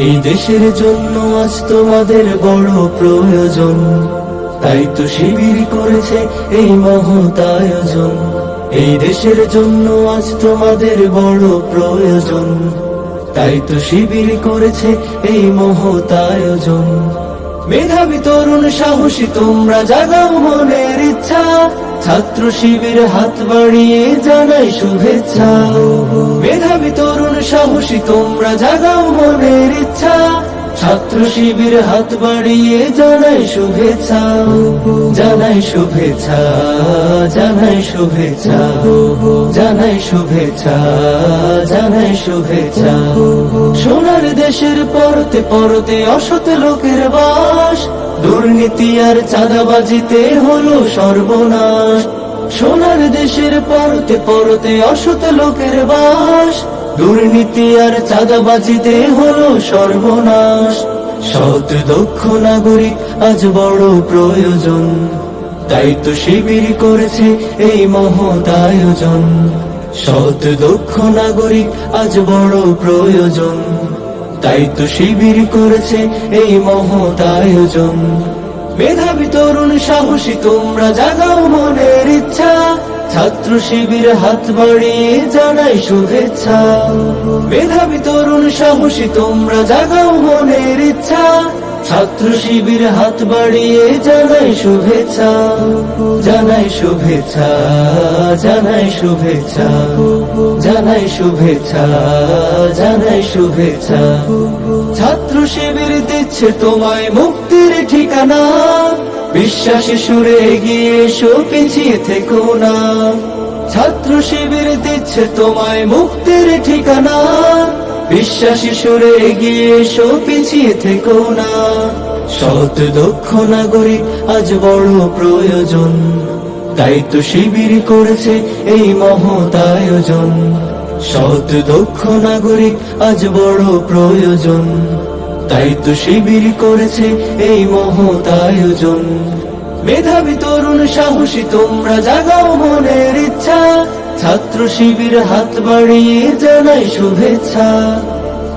এই দেশের জন্য আজ তোমাদের বড় প্রয়োজন, তাই তো শিবির করেছে এই মহৎ আয়োজন। এই দেশের জন্য আজ তোমাদের বড় প্রয়োজন, তাই তো শিবির করেছে এই মহৎ আয়োজন। মেধাবী তরুণ সাহসী তোমরা জাগাও মনের ইচ্ছা, ছাত্র শিবির হাত বাড়িয়ে জানাই শুভেচ্ছা। মেধাবী তরুণ সাহসী তোমরা জাগাও মনের ইচ্ছা, ছাত্র শিবির হাত বাড়িয়ে জানাই শুভেচ্ছা। জানাই শুভেচ্ছা, জানাই শুভেচ্ছা, জানাই শুভেচ্ছা, জানাই শুভেচ্ছা। সোনার দেশের পরতে পরতে অসৎ লোকের বাস, দুর্নীতি আর চাঁদাবাজিতে হলো সর্বনাশ। সোনার দেশের পরতে পরতে অসৎ লোকের বাস, দুর্নীতি আর চাঁদাবাজিতে হলো সর্বনাশ। সৎ দক্ষ নাগরিক আজ বড় প্রয়োজন, তাই তো শিবির করেছে এই মহৎ আয়োজন। সৎ দক্ষ নাগরিক আজ বড় প্রয়োজন, তাই তো শিবির করেছে এই মহৎ আয়োজন। মেধাবী তরুণ সাহসী তোমরা জাগাও মনের ইচ্ছা, ছাত্র শিবির হাত বাড়িয়ে জানাই শুভেচ্ছা। মেধাবী তরুণ সাহসী তোমরা জাগাও মনের ইচ্ছা, ছাত্র শিবির হাত বাড়িয়ে জানাই শুভেচ্ছা। জানাই শুভেচ্ছা, জানাই শুভেচ্ছা, জানাই শুভেচ্ছা, জানাই শুভেচ্ছা। ছাত্র শিবির দিচ্ছে তোমায় মুক্তির ঠিকানা, বিশ্বাসী সুরে এগিয়ে এসো পিছিয়ে থেকো না। ছাত্র শিবির দিচ্ছে তোমায় মুক্তির ঠিকানা, বিশ্বাসী সুরে এগিয়ে এসো পিছিয়ে থেকো না। সৎ দক্ষ নাগরিক আজ বড় প্রয়োজন, তাই তো শিবির করেছে এই মহৎ আয়োজন। সৎ দক্ষ নাগরিক আজ বড় প্রয়োজন, তাই তো শিবির করেছে এই মহৎ আয়োজন। মেধাবী তরুণ সাহসী তোমরা জাগাও মনের ইচ্ছা, ছাত্র শিবির হাত বাড়িয়ে জানাই শুভেচ্ছা।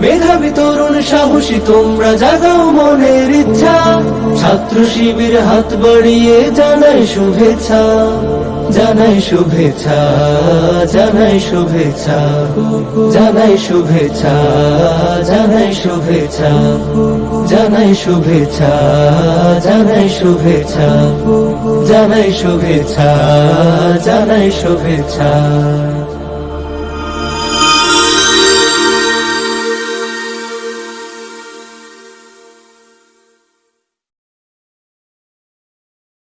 মেধাবী তরুণ সাহসী তোমরা জাগাও মনের ইচ্ছা, ছাত্র শিবির হাত বাড়িয়ে জানাই শুভেচ্ছা। জানাই শুভেচ্ছা, জানাই শুভেচ্ছা, জানাই শুভেচ্ছা, জানাই শুভেচ্ছা, জানাই শুভেচ্ছা, জানাই শুভেচ্ছা, জানাই শুভেচ্ছা, জানাই শুভেচ্ছা।